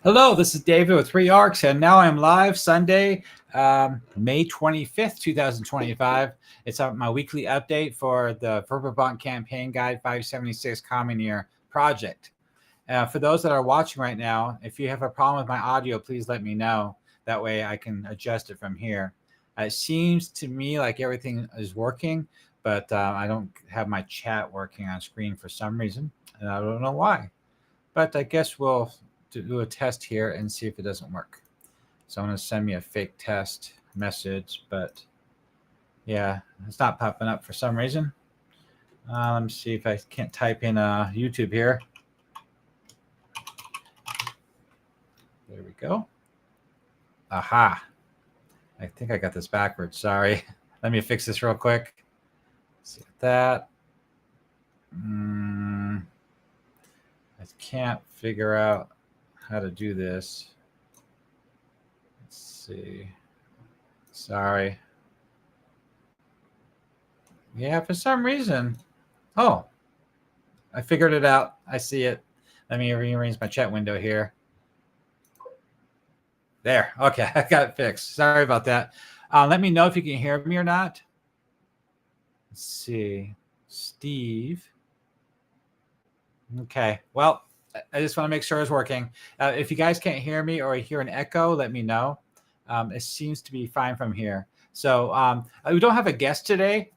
Hello, this is David with Three Arcs, and now I'm live Sunday, May 25th, 2025. It's my weekly update for the Verbobonc Campaign Guide 576 Common Year project. For those that are watching right now, if you have a problem with my audio, please let me know. That way I can adjust it from here. It seems to me like everything is working, but I don't have my chat working on screen for some reason, and I don't know why. But I guess we'll do a test here and see if it doesn't work. So I'm going to send me a fake test message, but yeah, it's not popping up for some reason. Let me see if I can't type in YouTube here. There we go. Aha. I think I got this backwards. Sorry. Let me fix this real quick. Let's see that. I can't figure out how to do this. Let's see. Sorry. Yeah, for some reason. Oh, I figured it out. I see it. Let me rearrange my chat window here. There. Okay, I got it fixed. Sorry about that. Let me know if you can hear me or not. Let's see. Steve. Okay. Well, I just want to make sure it's working. If you guys can't hear me or hear an echo, let me know. It seems to be fine from here. So we don't have a guest today.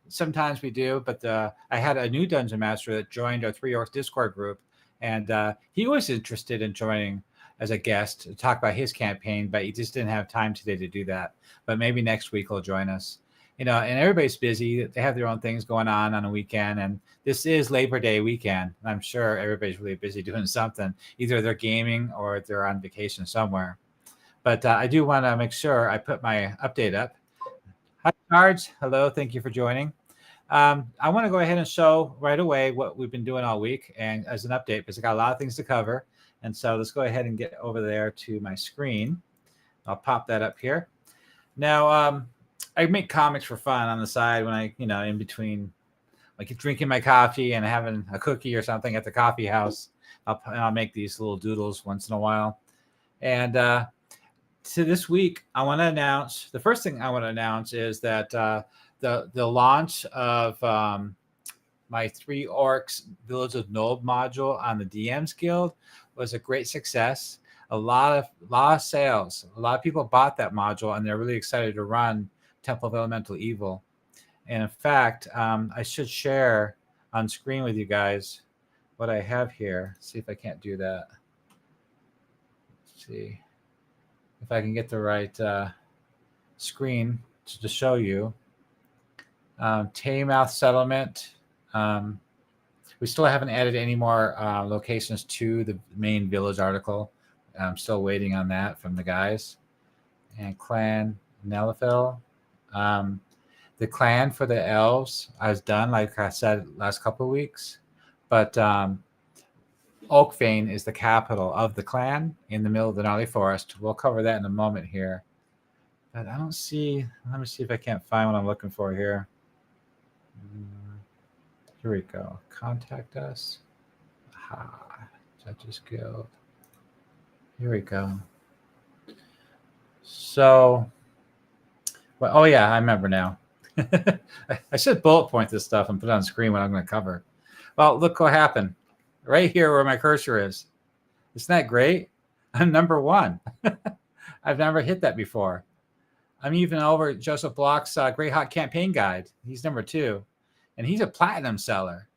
Sometimes we do, but I had a new Dungeon Master that joined our Three Orcs Discord group, and he was interested in joining as a guest to talk about his campaign, but he just didn't have time today to do that. But maybe next week he'll join us. And everybody's busy. They have their own things going on a weekend, and this is Labor Day weekend. I'm sure everybody's really busy doing something. Either they're gaming or they're on vacation somewhere. But I do want to make sure I put my update up. Hi, Cards. Hello. Thank you for joining. I want to go ahead and show right away what we've been doing all week and as an update, because I got a lot of things to cover. And so let's go ahead and get over there to my screen. I'll pop that up here. Now, I make comics for fun on the side when I, in between, like drinking my coffee and having a cookie or something at the coffee house. I'll make these little doodles once in a while. And to this week, I want to announce, the first thing I want to announce is that the launch of my Three Orcs Village of Nold module on the DMs Guild was a great success. A lot of sales. A lot of people bought that module, and they're really excited to run Temple of Elemental Evil. And in fact, I should share on screen with you guys what I have here. See if I can't do that. Let's see if I can get the right screen to show you. Taymouth Settlement. We still haven't added any more locations to the main village article. I'm still waiting on that from the guys. And Clan Nelithil. The clan for the elves I was done, like I said, last couple of weeks. But Oakvane is the capital of the clan in the middle of the gnarly forest. We'll cover that in a moment here. But I don't see, let me see if I can't find what I'm looking for here. Here we go. Contact us. Judges Guild. Here we go. So, well, oh yeah, I remember now. I should bullet point this stuff and put it on screen what I'm going to cover. Well, look what happened. Right here where my cursor is. Isn't that great? I'm number 1. I've never hit that before. I'm even over Joseph Block's Greyhawk Campaign Guide. He's number 2. And he's a platinum seller.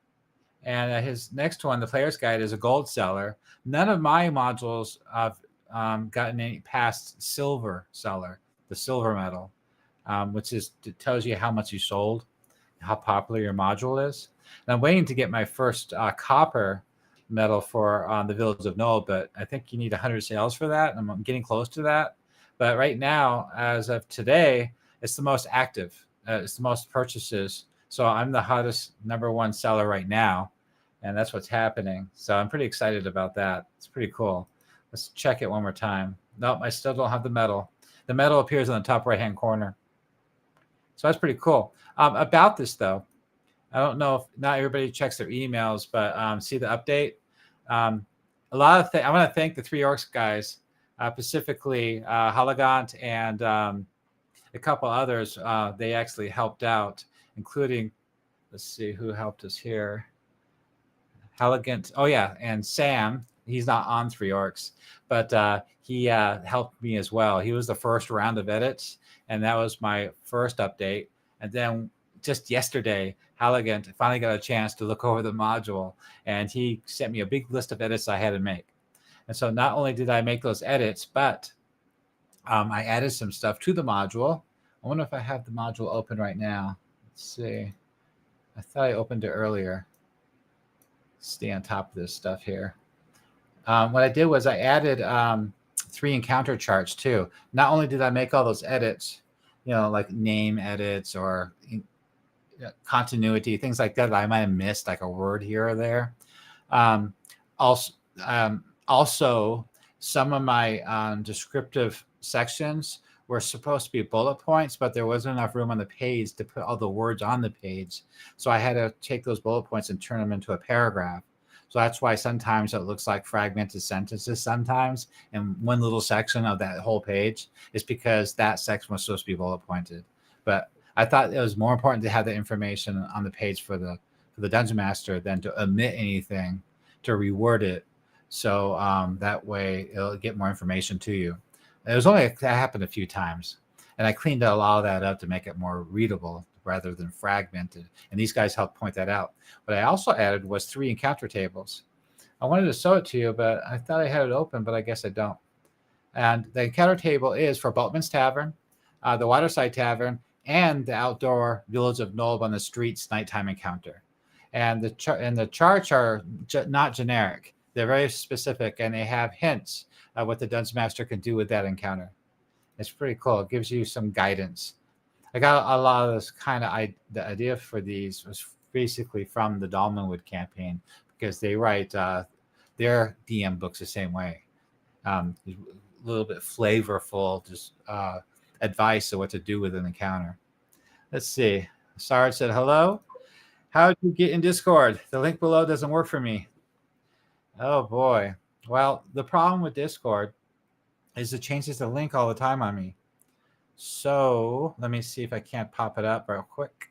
And his next one, the Player's Guide, is a gold seller. None of my modules have gotten any past silver seller, the silver medal, which tells you how much you sold, how popular your module is. And I'm waiting to get my first copper medal for the Village of Nold, but I think you need 100 sales for that. And I'm getting close to that. But right now, as of today, it's the most active. It's the most purchases. So I'm the hottest number 1 seller right now. And that's what's happening. So I'm pretty excited about that. It's pretty cool. Let's check it one more time. Nope, I still don't have the medal. The medal appears on the top right-hand corner. So that's pretty cool. About this, though, I don't know if not everybody checks their emails, but see the update. a lot of things. I want to thank the Three Orcs guys, specifically Halagant and a couple others. They actually helped out, including, let's see who helped us here. Halagant, oh yeah, and Sam. He's not on Three Orcs, but he helped me as well. He was the first round of edits, and that was my first update. And then just yesterday, Halagant finally got a chance to look over the module, and he sent me a big list of edits I had to make. And so not only did I make those edits, but I added some stuff to the module. I wonder if I have the module open right now. Let's see. I thought I opened it earlier. Stay on top of this stuff here. What I did was I added 3 encounter charts too. Not only did I make all those edits, like name edits or continuity, things like that I might have missed, like a word here or there. Also, some of my descriptive sections were supposed to be bullet points, but there wasn't enough room on the page to put all the words on the page. So I had to take those bullet points and turn them into a paragraph. So that's why sometimes it looks like fragmented sentences sometimes in one little section of that whole page. Is because that section was supposed to be bullet pointed. But I thought it was more important to have the information on the page for the Dungeon Master than to omit anything, to reword it. So that way it'll get more information to you. It was only that happened a few times, and I cleaned a lot of that up to make it more readable rather than fragmented. And these guys helped point that out. What I also added was 3 encounter tables. I wanted to show it to you, but I thought I had it open, but I guess I don't. And the encounter table is for Bultman's Tavern, the Waterside Tavern, and the outdoor Village of Nulb on the Streets nighttime encounter. And the charts are not generic. They're very specific, and they have hints of what the Dungeon Master can do with that encounter. It's pretty cool. It gives you some guidance. I got a lot of this kind of the idea for these was basically from the Dolmenwood campaign, because they write their DM books the same way. A little bit flavorful, just advice of what to do with an encounter. Let's see. Sarge said, hello. How do you get in Discord? The link below doesn't work for me. Oh boy. Well, the problem with Discord is it changes the link all the time on me. So let me see if I can't pop it up real quick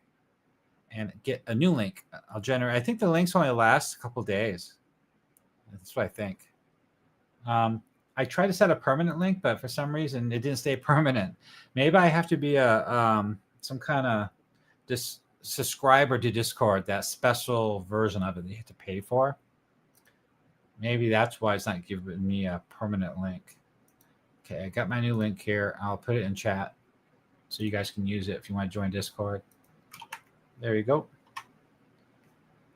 and get a new link. I'll generate. I think the links only last a couple days. That's what I think. I tried to set a permanent link, but for some reason it didn't stay permanent. Maybe I have to be some kind of subscriber to Discord, that special version of it that you have to pay for. Maybe that's why it's not giving me a permanent link. Okay, I got my new link here. I'll put it in chat so you guys can use it if you want to join Discord. There you go.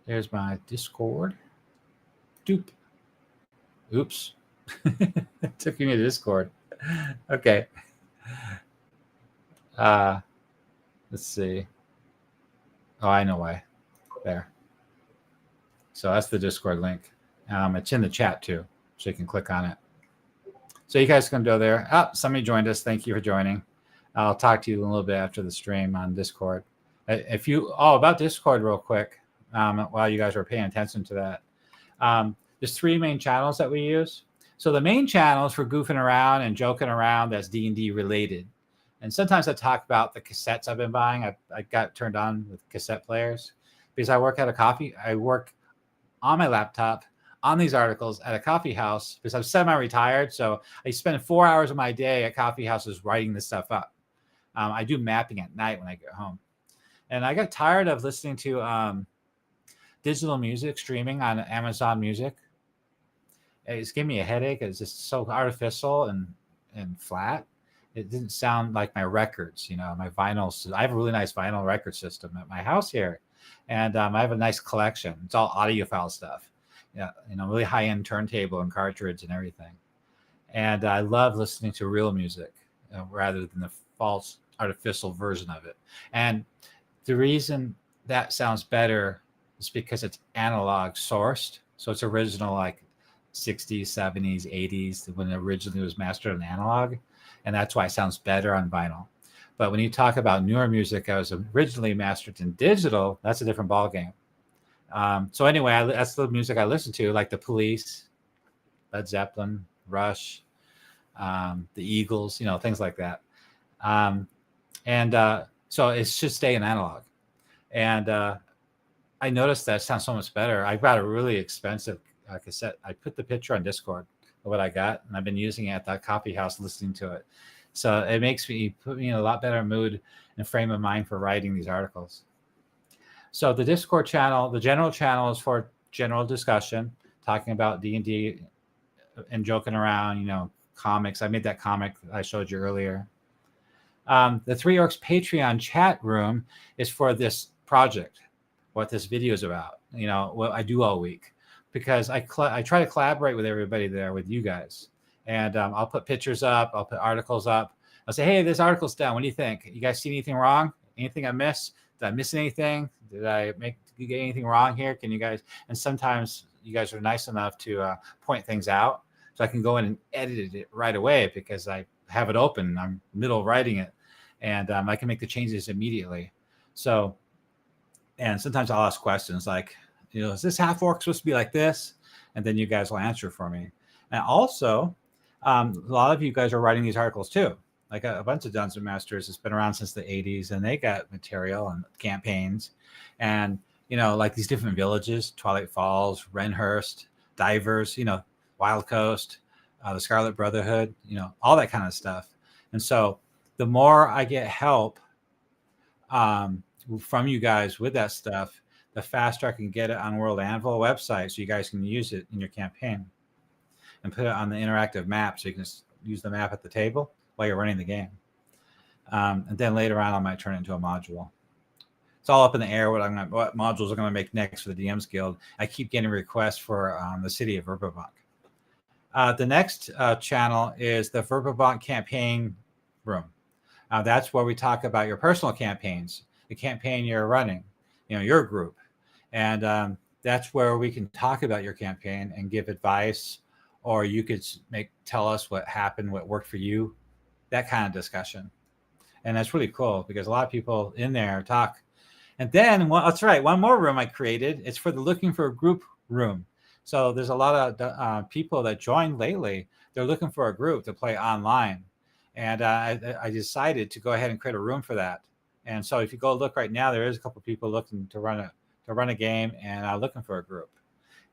There's my Discord. Doop. Oops. It took me to Discord. Okay. Let's see. Oh, I know why. There. So that's the Discord link. It's in the chat too, so you can click on it. So you guys can go there. Somebody joined us. Thank you for joining. I'll talk to you a little bit after the stream on Discord. About Discord real quick, while you guys are paying attention to that. There's 3 main channels that we use. So the main channel is for goofing around and joking around that's D&D related. And sometimes I talk about the cassettes I've been buying. I got turned on with cassette players because I work on my laptop on these articles at a coffee house because I'm semi-retired. So I spend 4 hours of my day at coffee houses writing this stuff up. I do mapping at night when I get home. And I got tired of listening to digital music streaming on Amazon Music. It's giving me a headache. It's just so artificial and flat. It didn't sound like my records, my vinyls. I have a really nice vinyl record system at my house here. And I have a nice collection. It's all audiophile stuff. Yeah, really high-end turntable and cartridge and everything. And I love listening to real music rather than the false artificial version of it. And the reason that sounds better is because it's analog sourced. So it's original, like 60s, 70s, 80s, when it originally was mastered on analog. And that's why it sounds better on vinyl. But when you talk about newer music that was originally mastered in digital, that's a different ballgame. So anyway, that's the music I listen to, like The Police, Led Zeppelin, Rush, the Eagles, things like that. So it should stay in analog. And I noticed that it sounds so much better. I got a really expensive cassette. I put the picture on Discord of what I got, and I've been using it at that coffee house, listening to it. So it put me in a lot better mood and frame of mind for writing these articles. So the Discord channel, the general channel, is for general discussion, talking about D&D and joking around, comics. I made that comic I showed you earlier. The Three Orcs Patreon chat room is for this project, what this video is about, what I do all week, because I try to collaborate with everybody there, with you guys. And I'll put pictures up, I'll put articles up. I'll say, hey, this article's done. What do you think? You guys see anything wrong? Anything I missed? Did I miss anything? Did I get anything wrong here? Can you guys? And sometimes you guys are nice enough to point things out, so I can go in and edit it right away because I have it open. I'm middle writing it, and I can make the changes immediately. So, and sometimes I'll ask questions like, is this half orc supposed to be like this? And then you guys will answer for me. And also, a lot of you guys are writing these articles too. Like a bunch of Dungeon Masters has been around since the 80s, and they got material and campaigns, and like these different villages: Twilight Falls, Renhurst, Divers, Wild Coast, the Scarlet Brotherhood, all that kind of stuff. And so the more I get help from you guys with that stuff, the faster I can get it on World Anvil website, so you guys can use it in your campaign and put it on the interactive map, so you can just use the map at the table while you're running the game. And then later on, I might turn it into a module. It's all up in the air what modules I'm going to make next for the DMs Guild. I keep getting requests for the city of Verbobonc. The next channel is the Verbobonc Campaign room. That's where we talk about your personal campaigns, the campaign you're running, your group. And that's where we can talk about your campaign and give advice, or you could tell us what happened, what worked for you, that kind of discussion. And that's really cool because a lot of people in there talk. And then, that's right, one more room I created. It's for the looking for a group room. So there's a lot of people that joined lately. They're looking for a group to play online. And I decided to go ahead and create a room for that. And so if you go look right now, there is a couple of people looking to run a game and looking for a group.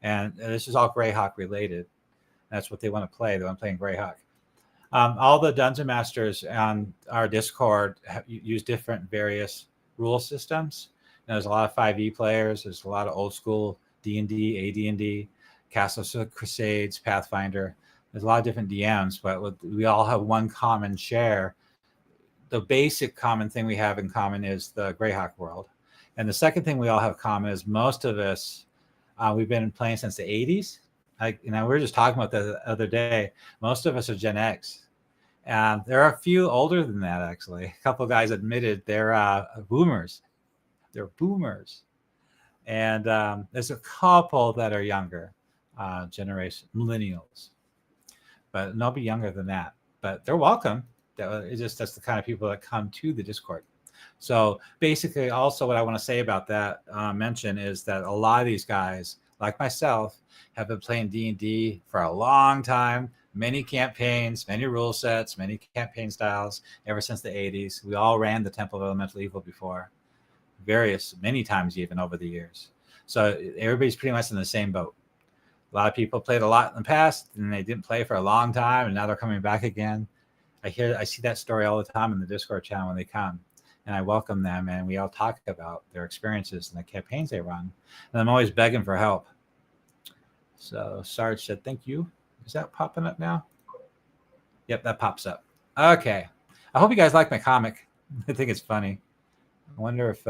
And this is all Greyhawk related. That's what they want to play. They want to play in Greyhawk. All the Dungeon Masters on our Discord use different various rule systems. There's a lot of 5e players. There's a lot of old school D&D, AD&D, Castles of Crusades, Pathfinder. There's a lot of different DMs, but we all have one common share. The basic common thing we have in common is the Greyhawk world. And the second thing we all have common is most of us, we've been playing since the 80s. We were just talking about that the other day. Most of us are Gen X. And there are a few older than that, actually. A couple of guys admitted they're boomers. They're boomers. And there's a couple that are younger, generation, millennials. But nobody younger than that. But they're welcome. That's the kind of people that come to the Discord. So basically, also what I want to say about that mention is that a lot of these guys, like myself, have been playing D&D for a long time, many campaigns, many rule sets, many campaign styles, ever since the 80s. We all ran the Temple of Elemental Evil before, many times even over the years. So everybody's pretty much in the same boat. A lot of people played a lot in the past, and they didn't play for a long time, and now they're coming back again. I see that story all the time in the Discord channel when they come, and I welcome them, and we all talk about their experiences and the campaigns they run. And I'm always begging for help. So Sarge said, thank you. Is that popping up now? Yep, that pops up. Okay. I hope you guys like my comic. I think it's funny. I wonder if...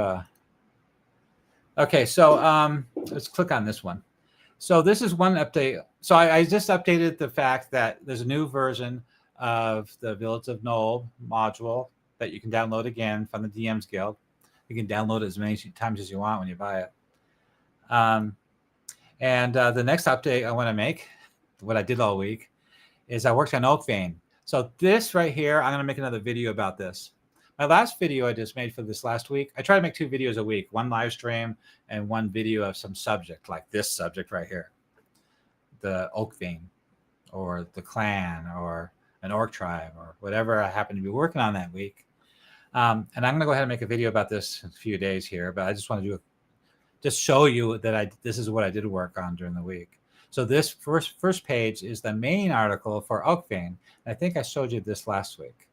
Okay, so let's click on this one. So this is one update. So I just updated the fact that there's a new version of the Village of Knoll module that you can download again from the DMs Guild. You can download it as many times as you want when you buy it. And the next update I want to make, what I did all week, is I worked on Oakvein. So this right here, I'm going to make another video about this. My last video I just made for this last week, I try to make 2 videos a week, one live stream and one video of some subject, like this subject right here, the Oakvein. or the clan or an orc tribe or whatever I happen to be working on that week. And I'm going to go ahead and make a video about this in a few days here, but I just want to just show you that this is what I did work on during the week. So this first page is the main article for Oakvein. I think I showed you this last week.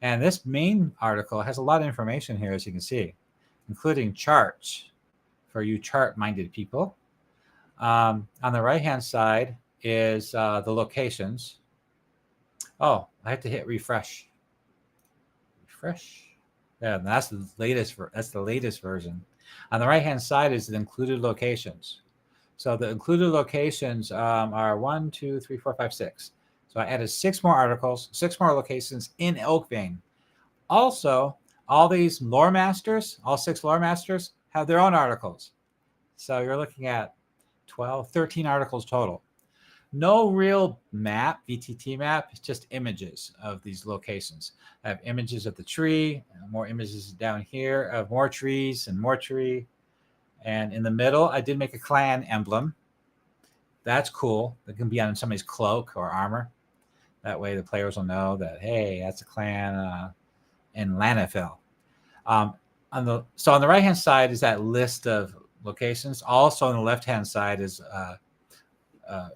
And this main article has a lot of information here, as you can see, including charts for you chart-minded people. On the right-hand side is the locations. Oh, I have to hit refresh. Refresh. Yeah, that's the latest. That's the latest version. On the right-hand side is the included locations. So the included locations are 1, 2, 3, 4, 5, 6. So I added 6 more articles, 6 more locations in Oakvein. Also, all these lore masters, all 6 lore masters, have their own articles. So you're looking at 12, 13 articles total. No real map, VTT map, it's just images of these locations. I have images of the tree, more images down here of more trees and more tree. And in the middle, I did make a clan emblem. That's cool. It can be on somebody's cloak or armor. That way the players will know that, hey, that's a clan in Lanafel. On the right-hand side is that list of locations. Also on the left-hand side is a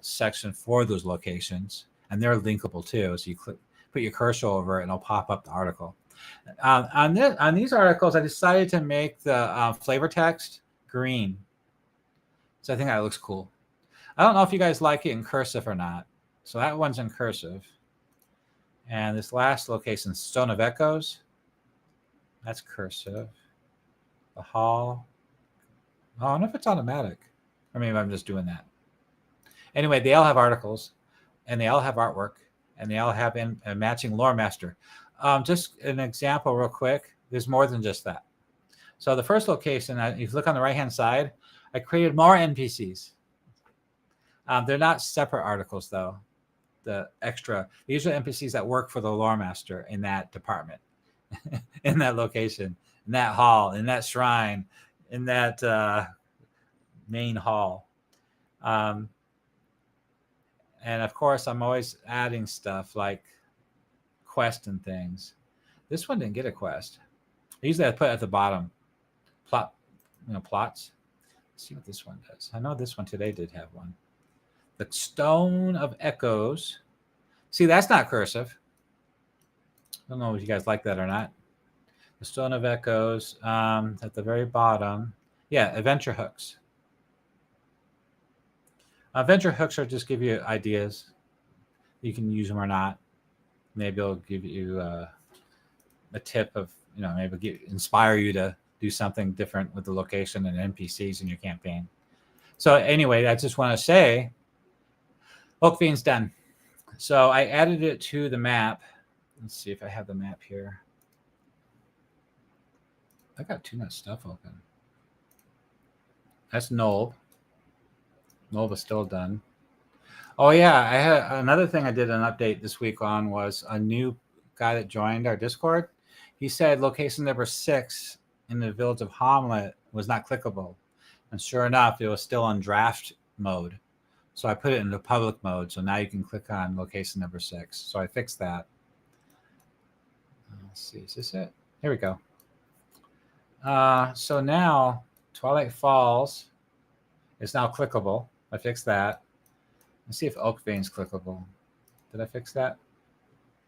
section for those locations, and they're linkable too. So you put your cursor over it, and it'll pop up the article. On these articles, I decided to make the flavor text green. So I think that looks cool. I don't know if you guys like it in cursive or not. So that one's in cursive. And this last location, Stone of Echoes, that's cursive. The hall. Oh, I don't know if it's automatic. Or maybe I'm just doing that. Anyway, they all have articles, and they all have artwork, and they all have a matching lore master. Just an example real quick. There's more than just that. So the first location, if you look on the right-hand side, I created more NPCs. They're not separate articles, though. These are NPCs that work for the lore master in that department, in that location, in that hall, in that shrine, in that main hall. And of course, I'm always adding stuff like quest and things. This one didn't get a quest. Usually I put it at the bottom. Plots. Let's see what this one does. I know this one today did have one. The Stone of Echoes. See, that's not cursive. I don't know if you guys like that or not. The Stone of Echoes at the very bottom. Yeah, adventure hooks. Adventure hooks are just give you ideas. You can use them or not. Maybe it'll give you a tip of, maybe inspire you to do something different with the location and NPCs in your campaign. So anyway, I just want to say, Oakvein's done. So I added it to the map. Let's see if I have the map here. I got too much stuff open. That's Nolb. Nolb is still done. Oh yeah, I had another thing I did an update this week on was a new guy that joined our Discord. He said location number 6 in the village of Hamlet was not clickable. And sure enough, it was still on draft mode. So I put it into public mode. So now you can click on location number 6. So I fixed that. Let's see, is this it? Here we go. So now Twilight Falls is now clickable. I fixed that. Let's see if Oakvein's clickable. Did I fix that?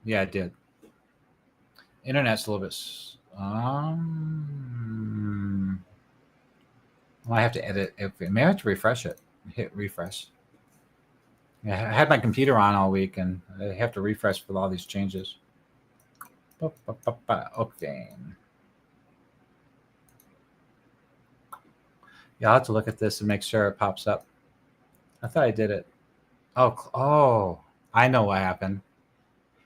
Yeah, I did. Internet's a little bit. Well, I have to edit. Maybe I have to refresh it. Hit refresh. Yeah, I had my computer on all week, and I have to refresh with all these changes. Oakvein. Yeah, I'll have to look at this and make sure it pops up. I thought I did it. Oh, I know what happened.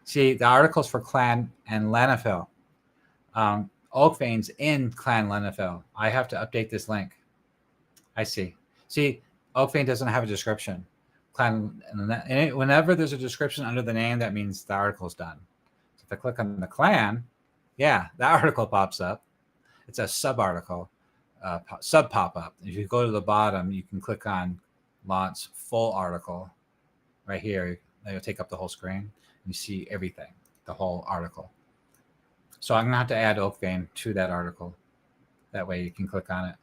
See, the articles for Clan and Lanafel. Oakvein's in Clan Lanafel. I have to update this link. I see. See, Oakvein doesn't have a description. Whenever there's a description under the name, that means the article's done. So if I click on the clan, yeah, that article pops up. It's a sub-article, sub-pop-up. If you go to the bottom, you can click on launch full article right here. It'll take up the whole screen. You see everything, the whole article. So I'm gonna have to add Oakvein to that article. That way you can click on it.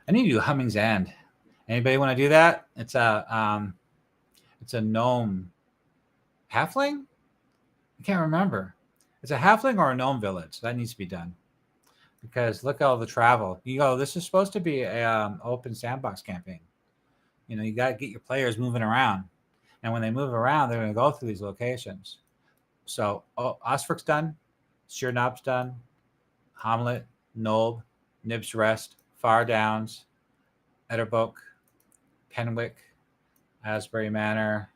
I need to do Humming's End. Anybody want to do that? It's a gnome halfling. I can't remember. It's a halfling or a gnome village. That needs to be done. Because look at all the travel. You go, this is supposed to be a open sandbox campaign. You know, you got to get your players moving around. And when they move around, they're going to go through these locations. So Osfric's done. Sheernob's done. Hamlet, Nob, Nib's Rest, Far Downs, Etterboke, Penwick, Asbury Manor,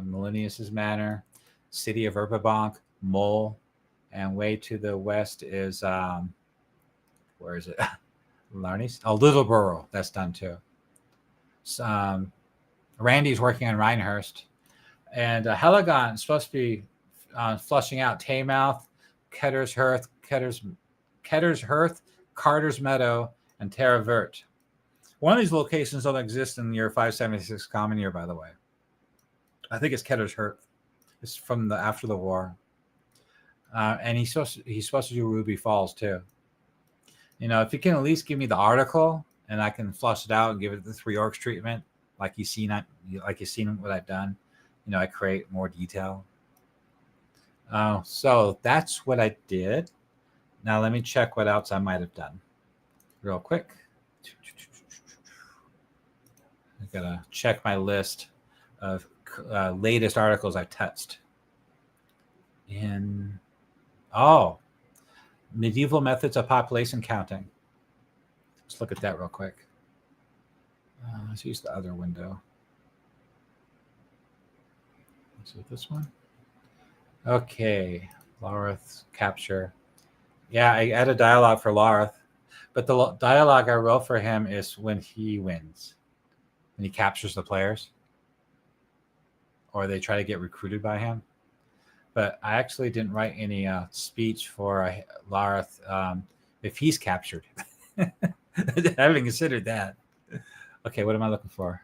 Melinius's Manor, City of Verbobonc, Mole, and way to the west is where is it? Larney's? Oh, Littleborough. That's done too. Randy's working on Rhinehurst, and Helagon is supposed to be flushing out Taymouth, Ketter's Hearth, Carter's Meadow, and Terra Vert. One of these locations don't exist in year 576 Common Year, by the way. I think it's Ketter's Hearth. It's from after the war, and he's supposed to do Ruby Falls too. You know, if you can at least give me the article and I can flush it out and give it the 3 orcs treatment, like you've seen what I've done. You know, I create more detail. So that's what I did. Now let me check what else I might have done real quick. I gotta check my list of latest articles I've touched. Medieval methods of population counting. Let's look at that real quick. Let's use the other window. Let's do this one. Okay, Lareth capture. Yeah, I added dialogue for Lareth, but the dialogue I wrote for him is when he wins, when he captures the players, or they try to get recruited by him. But I actually didn't write any speech for Lareth if he's captured. I haven't considered that. Okay, what am I looking for?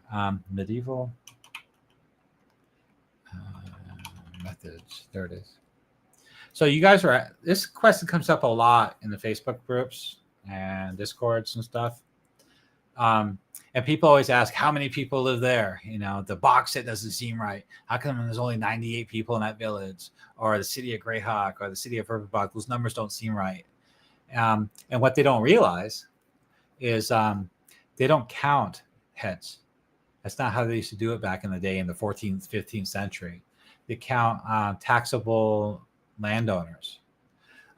Medieval methods. There it is. So you guys this question comes up a lot in the Facebook groups and Discords and stuff. And people always ask, how many people live there? You know, the box set doesn't seem right. How come there's only 98 people in that village? Or the city of Greyhawk or the city of Verbobonc, those numbers don't seem right. And what they don't realize is they don't count heads. That's not how they used to do it back in the day in the 14th, 15th century. They count taxable landowners.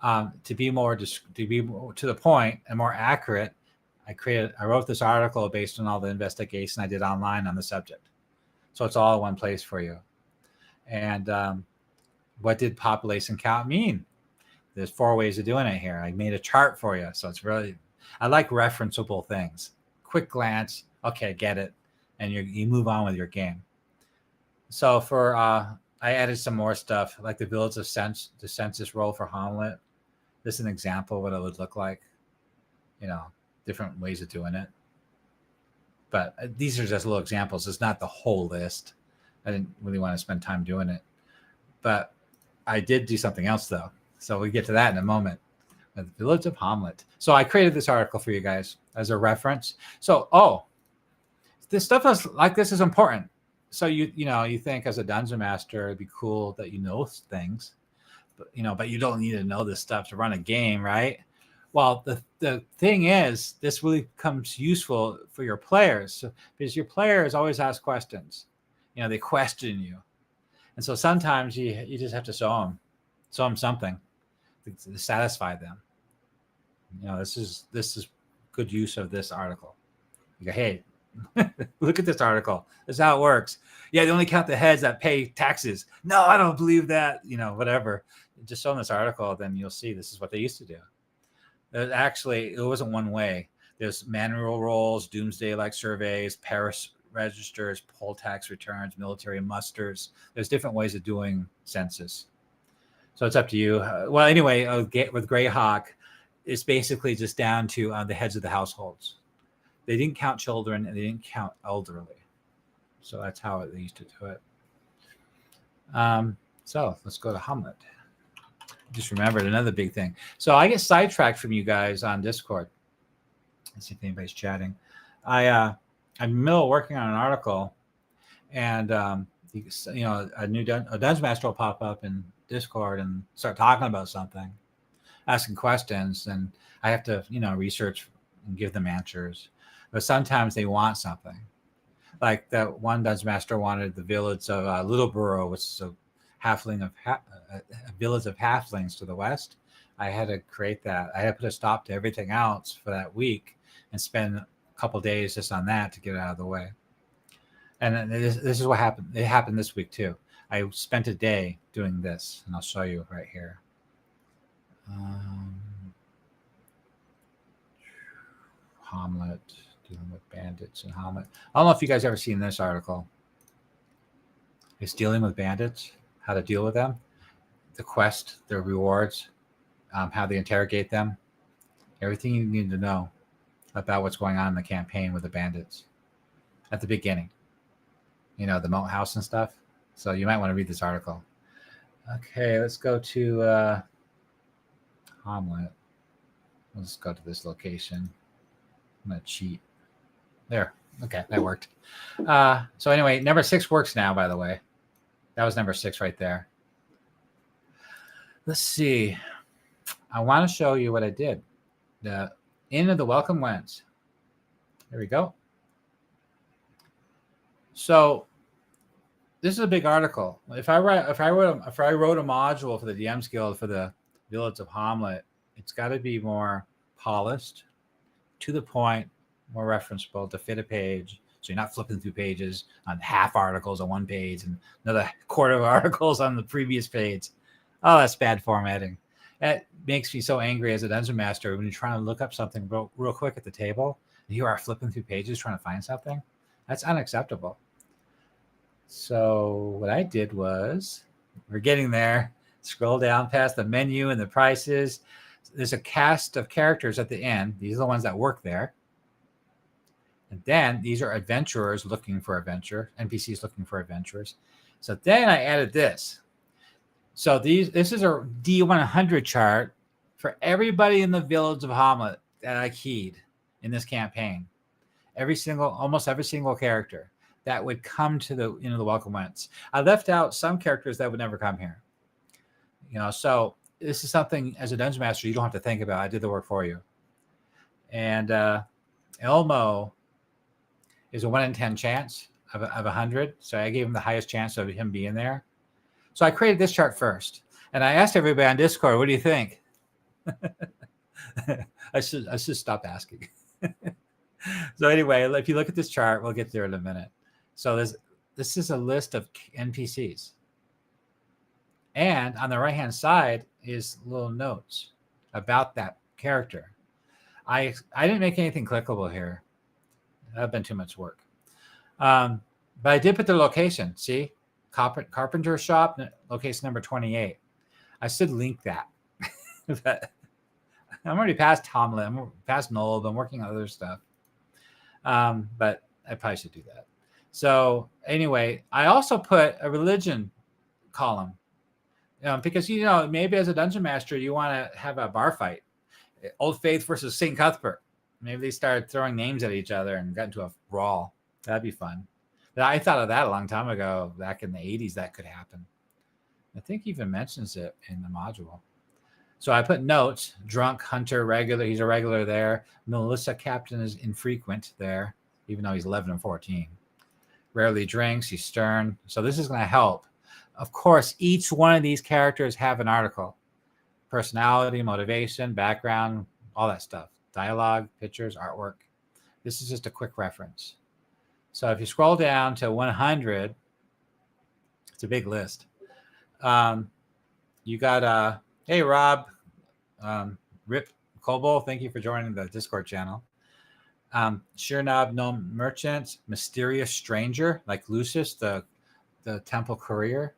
To be more to the point and more accurate, I wrote this article based on all the investigation I did online on the subject. So it's all in one place for you. And what did population count mean? There's 4 ways of doing it here. I made a chart for you. So it's really, I like referenceable things. Quick glance. Okay, get it. And you move on with your game. So for, I added some more stuff like the Village of the census roll for Hamlet. This is an example of what it would look like. You know, different ways of doing it. But these are just little examples. It's not the whole list. I didn't really want to spend time doing it. But I did do something else, though. So we'll get to that in a moment. The Village of Hamlet. So I created this article for you guys as a reference. So, this stuff like this is important. So you think as a dungeon master, it'd be cool that you know things, but you don't need to know this stuff to run a game, right? Well, the thing is, this really becomes useful for your players because your players always ask questions. You know, they question you. And so sometimes you just have to show them something to satisfy them. You know, this is good use of this article. You go, hey, look at this article. This is how it works. Yeah, they only count the heads that pay taxes. No, I don't believe that. You know, whatever. Just show them this article, then you'll see this is what they used to do. Actually, it wasn't one way. There's manual rolls, doomsday-like surveys, parish registers, poll tax returns, military musters. There's different ways of doing census. So it's up to you. Well, anyway, with Greyhawk, it's basically just down to the heads of the households. They didn't count children and they didn't count elderly. So that's how they used to do it. So let's go to Hamlet. Just remembered another big thing. So I get sidetracked from you guys on Discord. Let's see if anybody's chatting. I'm in the middle of working on an article, and you know, a Dungeon Master will pop up in Discord and start talking about something, asking questions, and I have to, you know, research and give them answers. But sometimes they want something. Like that one Dungeon Master wanted the village of Littleborough, which is a village of halflings to the west. I had to create that. I had to put a stop to everything else for that week and spend a couple days just on that to get it out of the way. And this is what happened. It happened this week too. I spent a day doing this, and I'll show you right here. Hamlet, dealing with bandits and Hamlet. I don't know if you guys ever seen this article. It's dealing with bandits, how to deal with them, the quest, their rewards, how they interrogate them, everything you need to know about what's going on in the campaign with the bandits at the beginning. You know, the moat house and stuff. So you might want to read this article. Okay, let's go to Hamlet. Let's go to this location. I'm going to cheat. There. Okay, that worked. So anyway, number 6 works now, by the way. That was number 6 right there. Let's see. I want to show you what I did. The Inn of the Welcome Winds. There we go. So this is a big article. If I wrote a module for the DM's Guild for the Village of Hamlet, it's got to be more polished, to the point, more referenceable, to fit a page. So you're not flipping through pages on half articles on one page and another quarter of articles on the previous page. Oh, that's bad formatting. That makes me so angry as a dungeon master when you're trying to look up something real quick at the table and you are flipping through pages trying to find something. That's unacceptable. So what I did was, we're getting there, scroll down past the menu and the prices. There's a cast of characters at the end. These are the ones that work there. And then these are adventurers looking for adventure, NPCs looking for adventurers. So then I added this. So this is a D100 chart for everybody in the Village of Hamlet that I keyed in this campaign. Almost every single character that would come to the Welcome Winds. I left out some characters that would never come here. You know, so this is something as a dungeon master you don't have to think about. I did the work for you. And Elmo is a 1 in 10 chance of 100. So I gave him the highest chance of him being there. So I created this chart first, and I asked everybody on Discord, "What do you think?" I should stop asking. So anyway, if you look at this chart, we'll get there in a minute. So this is a list of NPCs, and on the right-hand side is little notes about that character. I didn't make anything clickable here. That'd been too much work. But I did put the location. See, carpenter shop, location number 28. I should link that. But I'm already past Hamlet. I'm past Nold. I'm working on other stuff. But I probably should do that. So anyway, I also put a religion column because, you know, maybe as a dungeon master, you want to have a bar fight. Old Faith versus St. Cuthbert. Maybe they started throwing names at each other and got into a brawl. That'd be fun. I thought of that a long time ago, back in the 80s, that could happen. I think he even mentions it in the module. So I put notes: drunk, hunter, regular. He's a regular there. Melissa Captain is infrequent there, even though he's 11 and 14. Rarely drinks. He's stern. So this is going to help. Of course, each one of these characters have an article. Personality, motivation, background, all that stuff. Dialogue, pictures, artwork. This is just a quick reference. So if you scroll down to 100, it's a big list. You got, hey, Rob, Rip Coble, thank you for joining the Discord channel. Shirnob Gnome Merchant, Mysterious Stranger, like Lucius, the temple courier,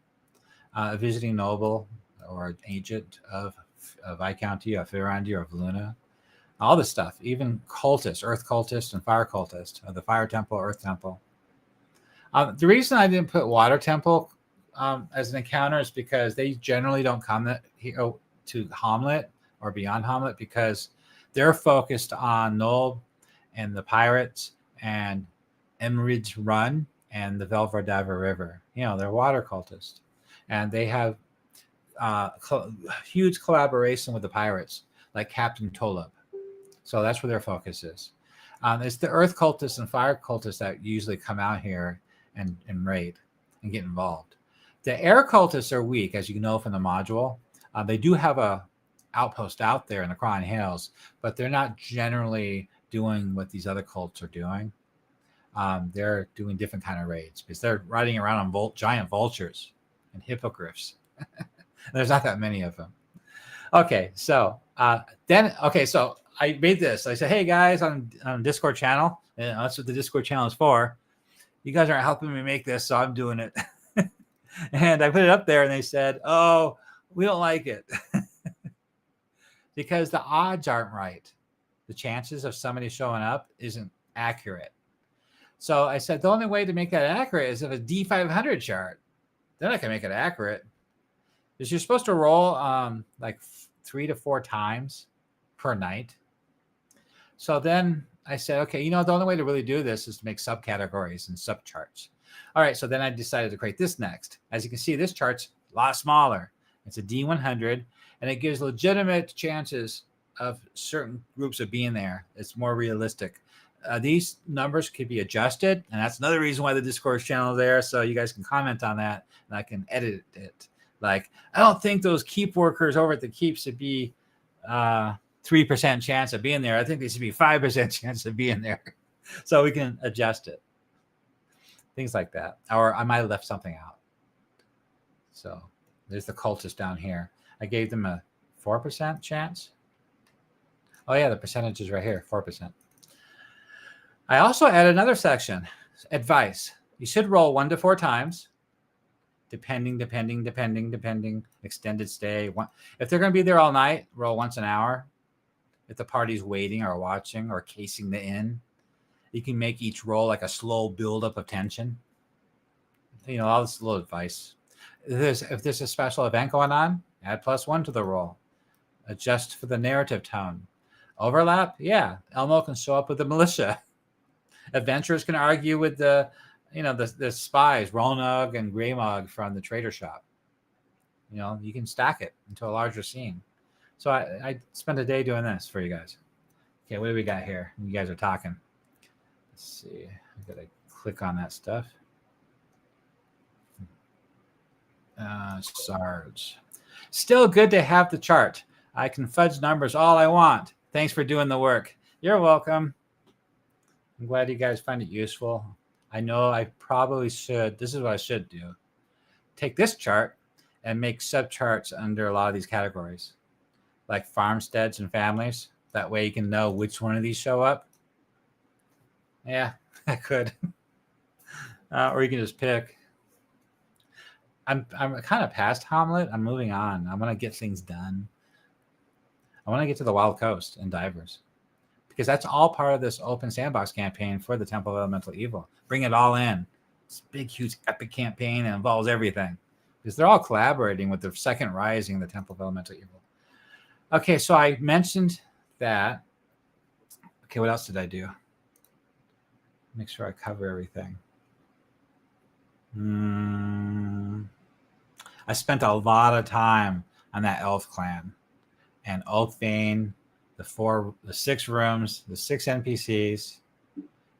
a visiting noble or an agent of Viscounty, of Ferrandi, or of Luna. All this stuff, even cultists, earth cultists and fire cultists, of the fire temple, earth temple. The reason I didn't put water temple as an encounter is because they generally don't come to Hamlet or beyond Hamlet because they're focused on Nold and the pirates and Emrid's Run and the Velverdava River. They're water cultists, and they have huge collaboration with the pirates, like Captain Tolub. So that's where their focus is. It's the earth cultists and fire cultists that usually come out here and raid and get involved. The air cultists are weak, as you know from the module. They do have a outpost out there in the Crying Hills, but they're not generally doing what these other cults are doing. They're doing different kind of raids because they're riding around on giant vultures and hippogriffs. There's not that many of them. Okay, so so I made this. I said, hey guys, on Discord channel, and that's what the Discord channel is for. You guys aren't helping me make this, so I'm doing it. And I put it up there, and they said, oh, we don't like it. Because the odds aren't right. The chances of somebody showing up isn't accurate. So I said, the only way to make that accurate is if a D500 chart. Then I can make it accurate. Because you're supposed to roll like 3 to 4 times per night. So then I said, okay, the only way to really do this is to make subcategories and subcharts. All right, so then I decided to create this next. As you can see, this chart's a lot smaller. It's a D100, and it gives legitimate chances of certain groups of being there. It's more realistic. These numbers could be adjusted, and that's another reason why the Discord channel is there, so you guys can comment on that, and I can edit it. Like, I don't think those keep workers over at the keep should be 3% chance of being there. I think they should be 5% chance of being there. So we can adjust it. Things like that. Or I might have left something out. So there's the cultist down here. I gave them a 4% chance. Oh yeah, the percentage is right here, 4%. I also added another section, advice. You should roll 1 to 4 times, depending, extended stay. If they're going to be there all night, roll once an hour. If the party's waiting or watching or casing the inn, you can make each roll like a slow buildup of tension. All this little advice. If there's a special event going on, add +1 to the roll. Adjust for the narrative tone. Overlap? Yeah. Elmo can show up with the militia. Adventurers can argue with the spies, Ronug and Greymog from the trader shop. You can stack it into a larger scene. So I spent a day doing this for you guys. Okay, what do we got here? You guys are talking. Let's see. I gotta click on that stuff. Sarge. Still good to have the chart. I can fudge numbers all I want. Thanks for doing the work. You're welcome. I'm glad you guys find it useful. I know I probably should. This is what I should do. Take this chart and make subcharts under a lot of these categories, like farmsteads and families. That way you can know which one of these show up. Yeah, I could. Or you can just pick. I'm kind of past Hamlet. I'm moving on. I want to get things done. I want to get to the Wild Coast and Divers, because that's all part of this open sandbox campaign for the Temple of Elemental Evil. Bring it all in. It's a big, huge, epic campaign and involves everything, because they're all collaborating with the Second Rising, the Temple of Elemental Evil. Okay, so I mentioned that. Okay, what else did I do? Make sure I cover everything. I spent a lot of time on that elf clan and Oathbane, the 6 rooms, the 6 NPCs.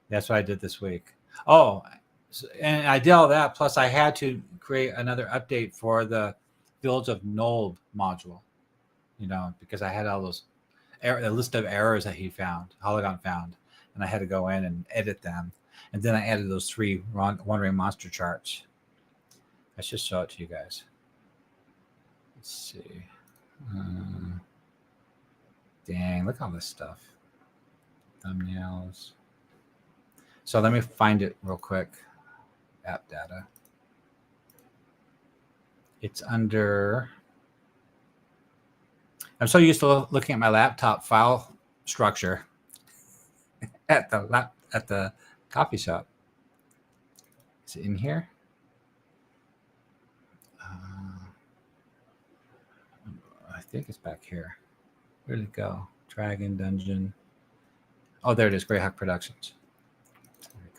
That's what I did this week. Oh, and I did all that. Plus, I had to create another update for the Village of Nold module, because I had all those a list of errors that Hologon found, and I had to go in and edit them. And then I added those 3 Wandering Monster charts. I should show it to you guys. Let's see. Dang, look at all this stuff. Thumbnails. So let me find it real quick. App data. It's under... I'm so used to looking at my laptop file structure at the coffee shop. Is it in here? think it's back here. Where did it go? Dragon, Dungeon. Oh, there it is. Greyhawk Productions. There we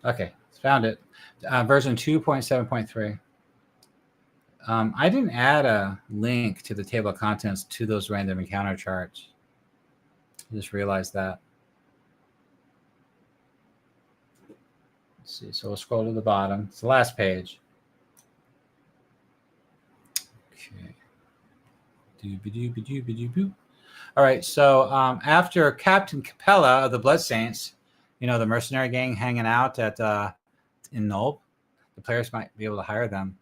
go. Okay, found it. Version 2.7.3. I didn't add a link to the table of contents to those random encounter charts. I just realized that. Let's see. So we'll scroll to the bottom. It's the last page. Okay. All right. So after Captain Capella of the Blood Saints, the mercenary gang hanging out at in Nulb, the players might be able to hire them.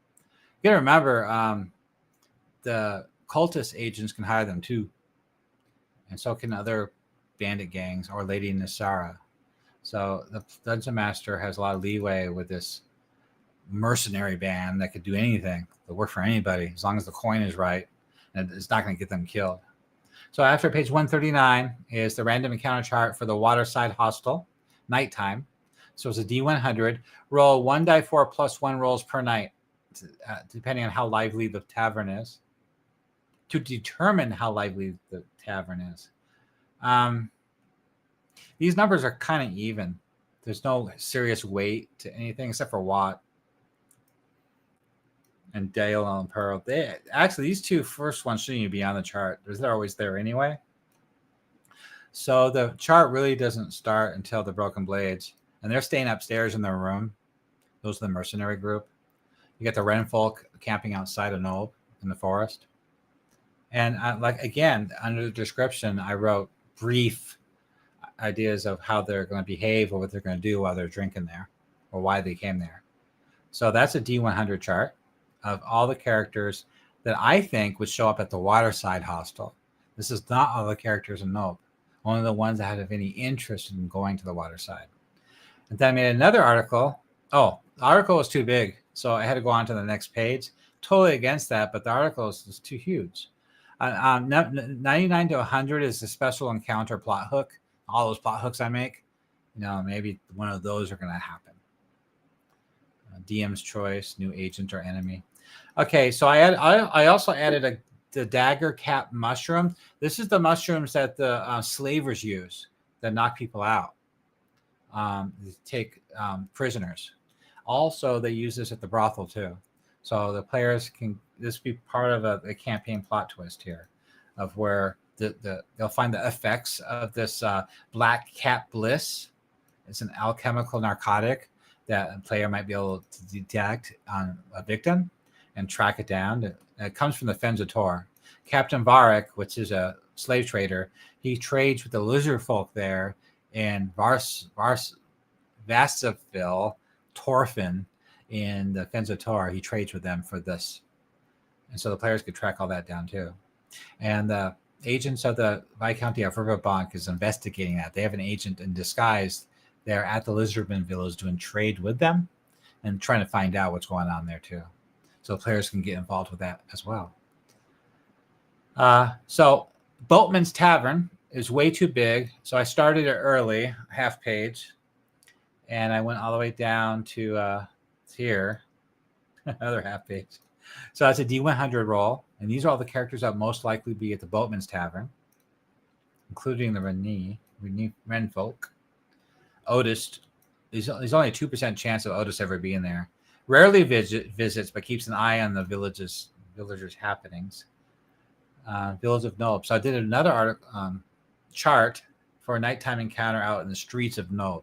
You gotta remember, the cultist agents can hire them too, and so can other bandit gangs or Lady Nisara. So the Dungeon Master has a lot of leeway with this mercenary band that could do anything. They'll work for anybody as long as the coin is right, and it's not going to get them killed. So after page 139 is the random encounter chart for the Waterside Hostel, nighttime. So it's a D100. Roll 1d4 plus 1 rolls per night, depending on how lively the tavern is, to determine how lively the tavern is. These numbers are kind of even. There's no serious weight to anything except for Watt and Dale and Pearl. These two first ones shouldn't even be on the chart. They're always there anyway. So the chart really doesn't start until the Broken Blades, and they're staying upstairs in their room. Those are the mercenary group. You get the Renfolk camping outside of Nulb in the forest. And again, under the description, I wrote brief ideas of how they're going to behave or what they're going to do while they're drinking there or why they came there. So that's a D100 chart of all the characters that I think would show up at the Waterside Hostel. This is not all the characters in Nulb, only the ones that have any interest in going to the Waterside. And then I made another article. Oh, the article was too big, so I had to go on to the next page. Totally against that, but the article is too huge. 99 to 100 is the special encounter plot hook. All those plot hooks I make, maybe one of those are going to happen. DM's choice, new agent or enemy. Okay, so I also added the dagger cap mushroom. This is the mushrooms that the slavers use that knock people out, take prisoners. Also, they use this at the brothel too. So the players can be part of a campaign plot twist here, of where they'll find the effects of this black cat bliss. It's an alchemical narcotic that a player might be able to detect on a victim and track it down. It comes from the Fenzator. Captain Varric, which is a slave trader, he trades with the lizard folk there in Vassaville, Torfin, in the Fenzator. He trades with them for this. And so the players could track all that down too. And the agents of the Viscounty of Verbobonc is investigating that. They have an agent in disguise there at the Lizardman Village doing trade with them and trying to find out what's going on there too. So players can get involved with that as well. So Boatman's Tavern is way too big. So I started it early, half page, and I went all the way down to here, another half page. So that's a D100 roll. And these are all the characters that most likely be at the Boatman's Tavern, including the Renfolk. Otis, there's only a 2% chance of Otis ever being there. Rarely visits, but keeps an eye on the villagers' happenings. Village of Nulb. So I did another chart for a nighttime encounter out in the streets of Nulb.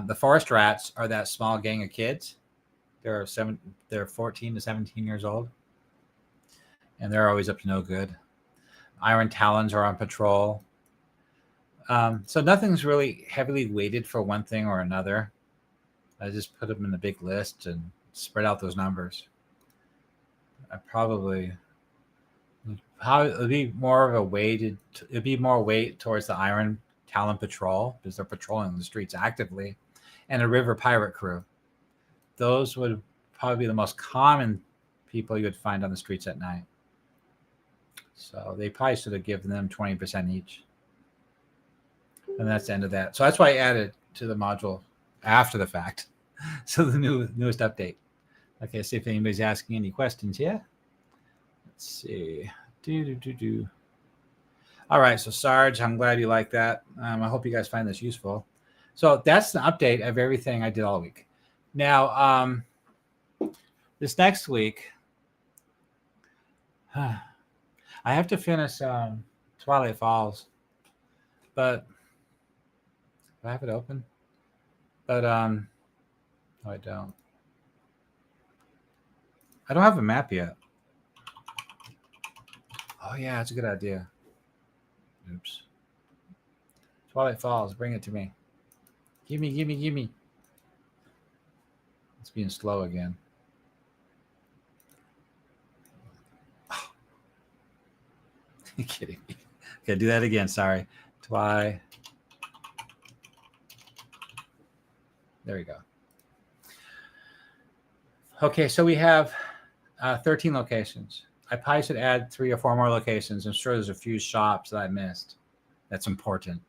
The forest rats are that small gang of kids. They're 14 to 17 years old, and they're always up to no good. Iron Talons are on patrol. So nothing's really heavily weighted for one thing or another. I just put them in a big list and spread out those numbers. It'd be more of a weighted. It'd be more weight towards the Iron Talon patrol because they're patrolling the streets actively, and a river pirate crew. Those would probably be the most common people you would find on the streets at night. So they probably should have given them 20% each. And that's the end of that. So that's why I added to the module after the fact. So the newest update. Okay, see if anybody's asking any questions here. Let's see. All right, so Sarge, I'm glad you like that. I hope you guys find this useful. So that's an update of everything I did all week. Now, this next week, I have to finish Twilight Falls, but do I have it open? But no, I don't. I don't have a map yet. Oh yeah, it's a good idea. Oops. Twilight Falls, bring it to me. Give me. It's being slow again. Oh. You're kidding me. Okay, do that again. Sorry. There we go. Okay, so we have 13 locations. I probably should add 3 or 4 more locations. I'm sure there's a few shops that I missed. That's important.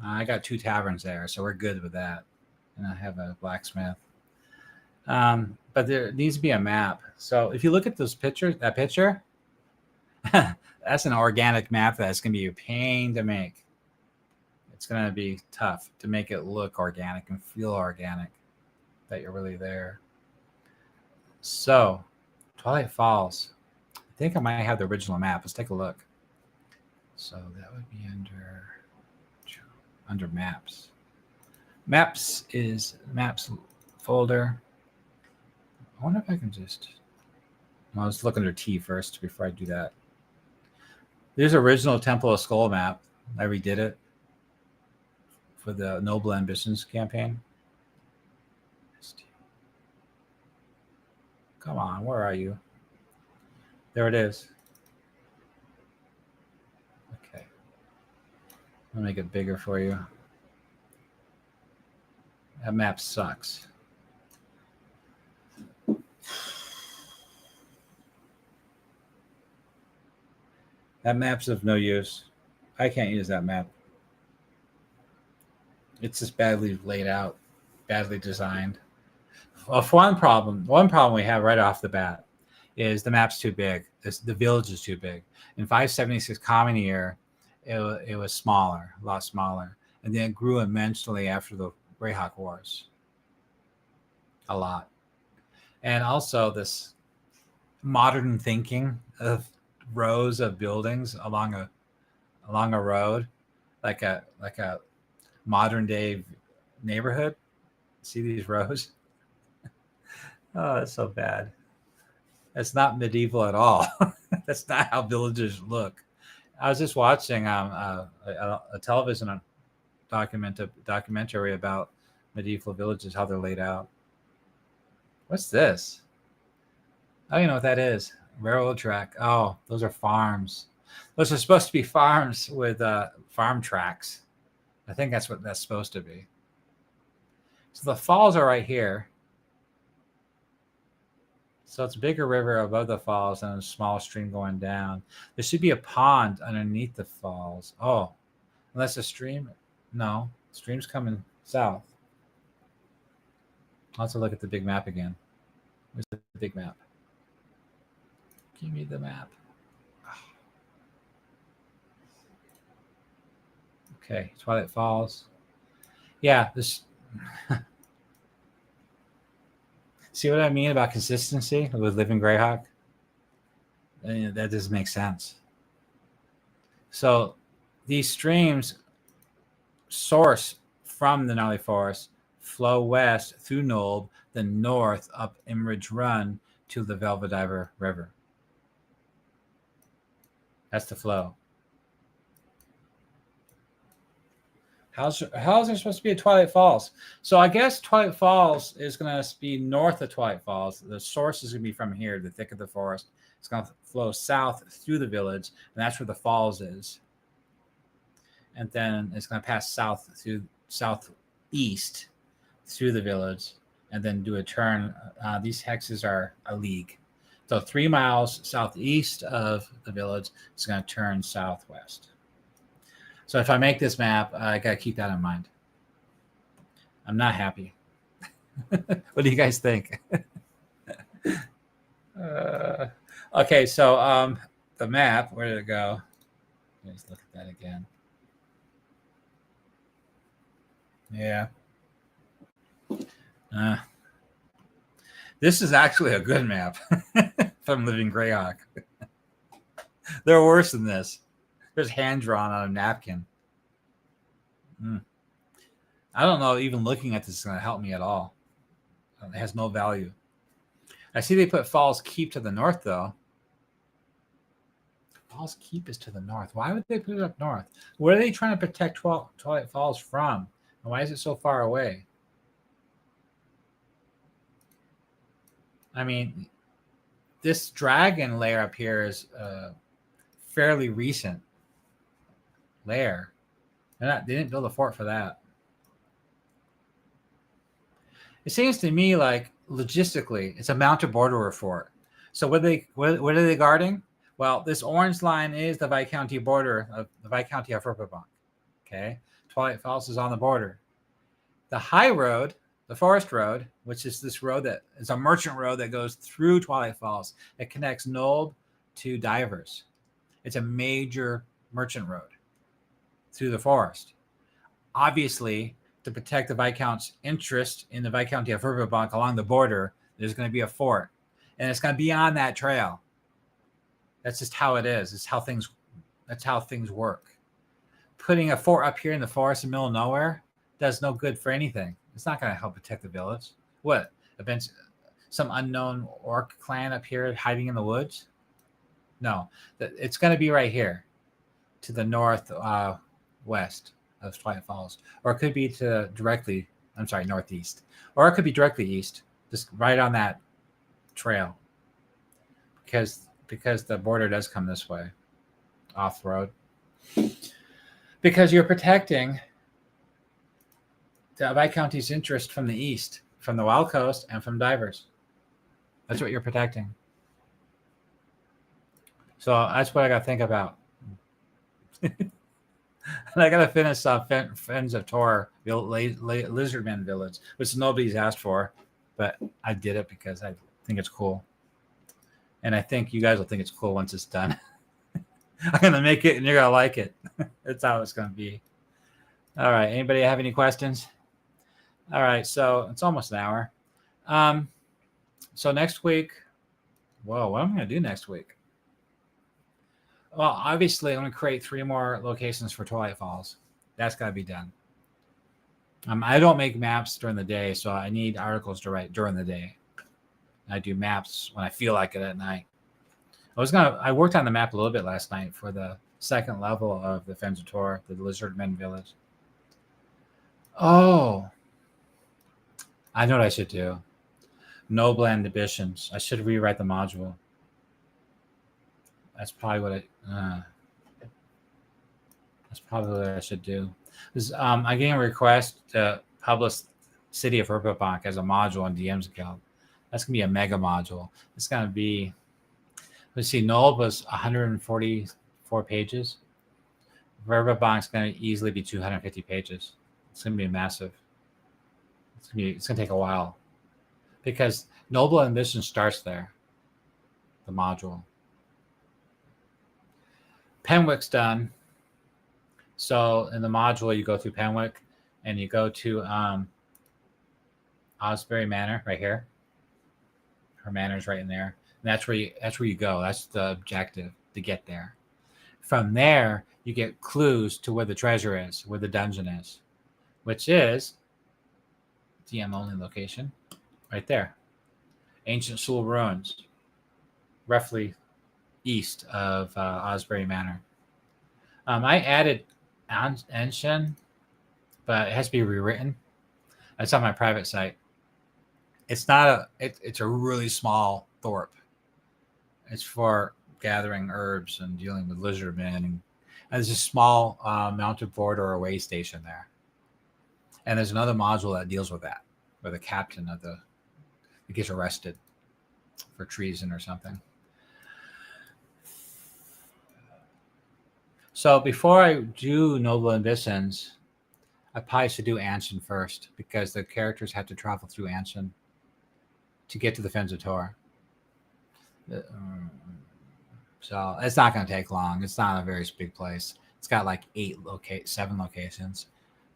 I got 2 taverns there, so we're good with that. And I have a blacksmith. But there needs to be a map. So if you look at those pictures, that picture, that's an organic map that's going to be a pain to make. It's going to be tough to make it look organic and feel organic, that you're really there. So, Twilight Falls. I think I might have the original map. Let's take a look. So that would be under maps. Maps is maps folder. I wonder if I can just. Well, let's look under T first before I do that. There's original Temple of Skull map. I redid it for the Noble Ambitions campaign. Come on, where are you? There it is. Okay. I'll make it bigger for you. That map sucks. That map's of no use. I can't use that map. It's just badly laid out, badly designed. Well, for one problem we have right off the bat is the map's too big. The village is too big. In 576 Common Year, it was smaller, a lot smaller. And then it grew immensely after the Greyhawk Wars. A lot. And also this modern thinking of rows of buildings along a road, like a modern day neighborhood. See these rows? Oh, that's so bad. That's not medieval at all. That's not how villages look. I was just watching a television documentary about medieval villages, how they're laid out. What's this? I don't even know what that is. Railroad track. Oh, those are farms. Those are supposed to be farms with farm tracks. I think that's what that's supposed to be. So the falls are right here. So it's a bigger river above the falls and a small stream going down. There should be a pond underneath the falls. Oh, unless a stream. No, stream's coming south. I'll have to look at the big map again. Where's the big map? Give me the map. Okay, Twilight Falls. Yeah, this. See what I mean about consistency with Living Greyhawk? That doesn't make sense. So these streams source from the Gnarly Forest, flow west through Nold, then north up Imridge Run to the Velvediver River. That's the flow. How is there supposed to be a Twilight Falls? So I guess Twilight Falls is going to be north of Twilight Falls. The source is going to be from here, the thick of the forest. It's going to flow south through the village, and that's where the falls is. And then it's going to pass southeast through the village, and then do a turn. These hexes are a league. So 3 miles southeast of the village, it's going to turn southwest. So if I make this map, I got to keep that in mind. I'm not happy. What do you guys think? Okay, so the map, where did it go? Let's look at that again. Yeah. This is actually a good map from Living Greyhawk. They're worse than this. There's hand drawn on a napkin. I don't know, even looking at this is going to help me at all. It has no value. I see they put Falls Keep to the north, though. Falls Keep is to the north. Why would they put it up north? What are they trying to protect Twilight Falls from? And why is it so far away? I mean, this dragon lair up here is a fairly recent lair. They didn't build a fort for that. It seems to me like logistically, it's a mounted borderer fort. So what are they guarding? Well, this orange line is the Viscounty border of the Viscounty of Verbobonc. Okay, Twilight Falls is on the border. The high road, the forest road, which is this road that is a merchant road that goes through Twilight Falls. It connects Nulb to Divers. It's a major merchant road through the forest. Obviously, to protect the Viscount's interest in the Viscounty of Verbobonc along the border, there's going to be a fort, and it's going to be on that trail. That's just how it is. That's how things work. Putting a fort up here in the forest in the middle of nowhere does no good for anything. It's not going to help protect the village. What? Some unknown orc clan up here hiding in the woods? No, it's going to be right here to the north west of Twilight Falls, or it could be northeast, or it could be directly east, just right on that trail, because the border does come this way, off road, because you're protecting the Viscounty's interest from the east, from the Wild Coast, and from Divers. That's what you're protecting. So that's what I got to think about. And I got to finish Friends of Tor, the Lizardman Village, which nobody's asked for, but I did it because I think it's cool. And I think you guys will think it's cool once it's done. I'm going to make it and you're going to like it. That's how it's going to be. All right. Anybody have any questions? All right. So it's almost an hour. So next week, what am I going to do next week? Well, obviously, I'm going to create 3 more locations for Twilight Falls. That's got to be done. I don't make maps during the day, so I need articles to write during the day. I do maps when I feel like it at night. I worked on the map a little bit last night for the second level of the Friends of Tor, the Lizardmen Village. Oh, I know what I should do. Noble Ambitions. I should rewrite the module. That's probably what I should do. I'm getting a request to publish City of Verbobonc as a module on DM's Guild. That's going to be a mega module. It's going to be, let's see, Null was 144 pages. Verbobonc's going to easily be 250 pages. It's going to be massive. It's going to take a while because Noble Ambition starts there, the module. Penwick's done. So in the module, you go through Penwick and you go to Osbury Manor right here. Her manor's right in there. And that's where you go. That's the objective, to get there. From there, you get clues to where the treasure is, where the dungeon is, which is DM only location right there. Ancient Soul Ruins, roughly east of Osbury Manor. I added Anshan, but it has to be rewritten. It's on my private site. It's not it's a really small thorp. It's for gathering herbs and dealing with lizardmen, and there's a small mounted fort or a way station there. And there's another module that deals with that, where the captain of it gets arrested for treason or something. So before I do Noble Ambitions, I probably should do Anshan first, because the characters have to travel through Anshan to get to the Friends of Tor. So it's not going to take long. It's not a very big place. It's got like 7 locations.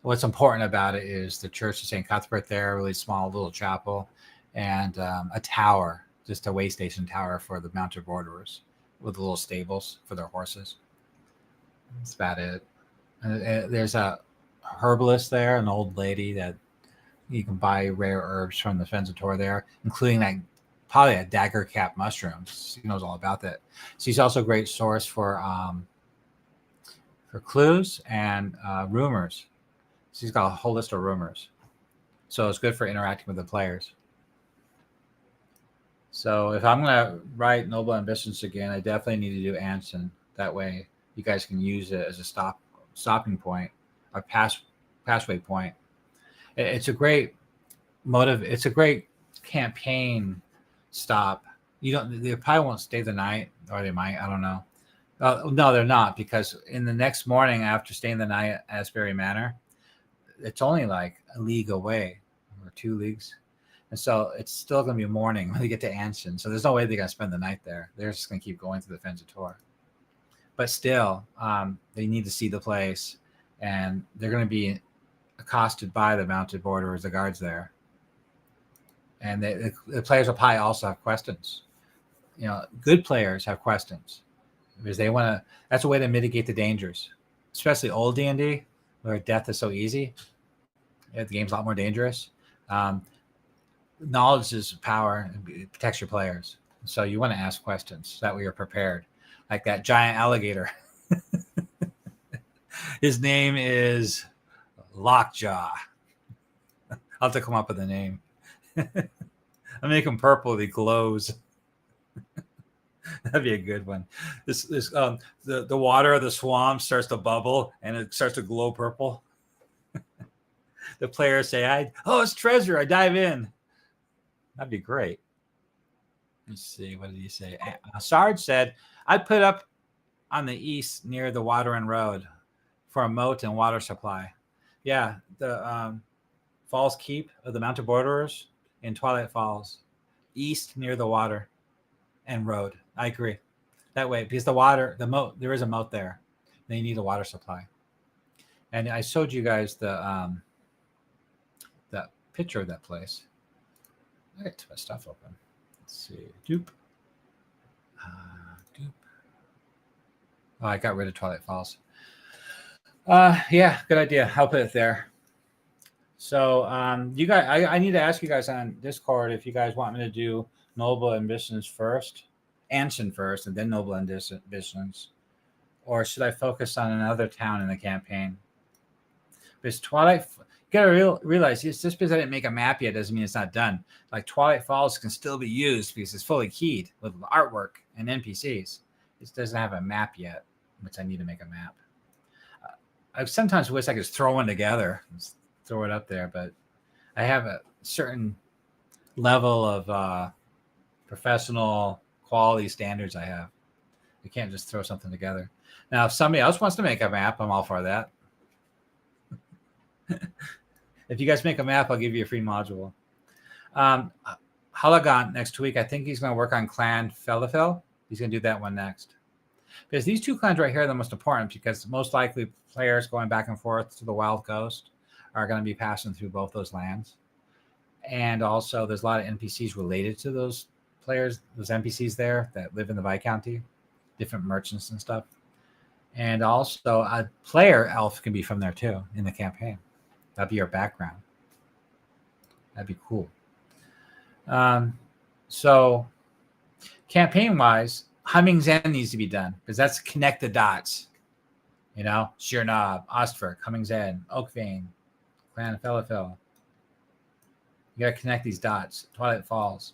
What's important about it is the Church of St. Cuthbert there, a really small little chapel, and a tower, just a way station tower for the mounted borderers with little stables for their horses. That's about it. And there's a herbalist there, an old lady that you can buy rare herbs from the Fensator there, including probably a dagger cap mushrooms. She knows all about that. She's also a great source for clues and rumors. She's got a whole list of rumors, so it's good for interacting with the players. So if I'm going to write Noble Ambitions again, I definitely need to do Anson. That way you guys can use it as a stopping point, or passway point. It's a great motive. It's a great campaign stop. They probably won't stay the night, or they might. I don't know. No, they're not, because in the next morning after staying the night at Asbury Manor, it's only like a league away, or 2 leagues. And so it's still going to be morning when they get to Anson. So there's no way they're going to spend the night there. They're just going to keep going through the Fensator. But still, they need to see the place, and they're going to be accosted by the mounted borderers, the guards there. And the players will probably also have questions. Good players have questions because they want to. That's a way to mitigate the dangers, especially old D&D, where death is so easy. The game's a lot more dangerous. Knowledge is power, and it protects your players. So you want to ask questions so that way you're prepared. Like that giant alligator. His name is Lockjaw. I'll have to come up with a name. I make him purple. He glows. That'd be a good one. The water of the swamp starts to bubble and it starts to glow purple. The players say, it's treasure. I dive in. That'd be great. Let's see. What did he say? Sarge said, I'd put up on the east near the Water Road for a moat and water supply. Yeah, the Falls Keep of the Mounted Borderers in Twilight Falls, east near the Water and Road. I agree. That way, because the moat, there is a moat there. They need a water supply. And I showed you guys the picture of that place. I got my stuff open. Let's see. Doop. Oh, I got rid of Twilight Falls. Yeah, good idea. I'll put it there. So you guys, I need to ask you guys on Discord if you guys want me to do Noble Ambitions first, Anson first, and then Noble Ambitions, or should I focus on another town in the campaign? Because Twilight, you gotta realize just because I didn't make a map yet doesn't mean it's not done. Like Twilight Falls can still be used because it's fully keyed with artwork and NPCs. It doesn't have a map yet, which I need to make a map. I sometimes wish I could just throw one together, just throw it up there, but I have a certain level of professional quality standards I have. You can't just throw something together. Now, if somebody else wants to make a map, I'm all for that. If you guys make a map, I'll give you a free module. Halagant next week, I think he's going to work on Clan Felafel. He's going to do that one next. Because these 2 clans right here are the most important, because most likely players going back and forth to the Wild Coast are going to be passing through both those lands. And also there's a lot of NPCs related to those players, those NPCs there that live in the Viscounty, different merchants and stuff. And also a player elf can be from there too in the campaign. That'd be your background. That'd be cool. So campaign-wise, Humming's End needs to be done because that's connect the dots. Sheer Knob, Ostford, Humming's End, Oakvein, Clan Felafel. You got to connect these dots. Twilight Falls.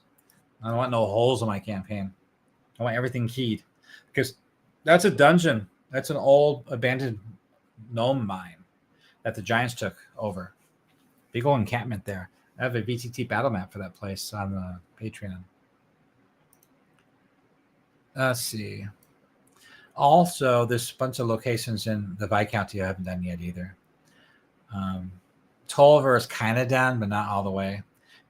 I don't want no holes in my campaign. I want everything keyed because that's a dungeon. That's an old abandoned gnome mine that the Giants took over. Big old encampment there. I have a VTT battle map for that place on the Patreon. Let's see. Also, there's a bunch of locations in the Viscounty I haven't done yet either. Tolliver is kind of done, but not all the way.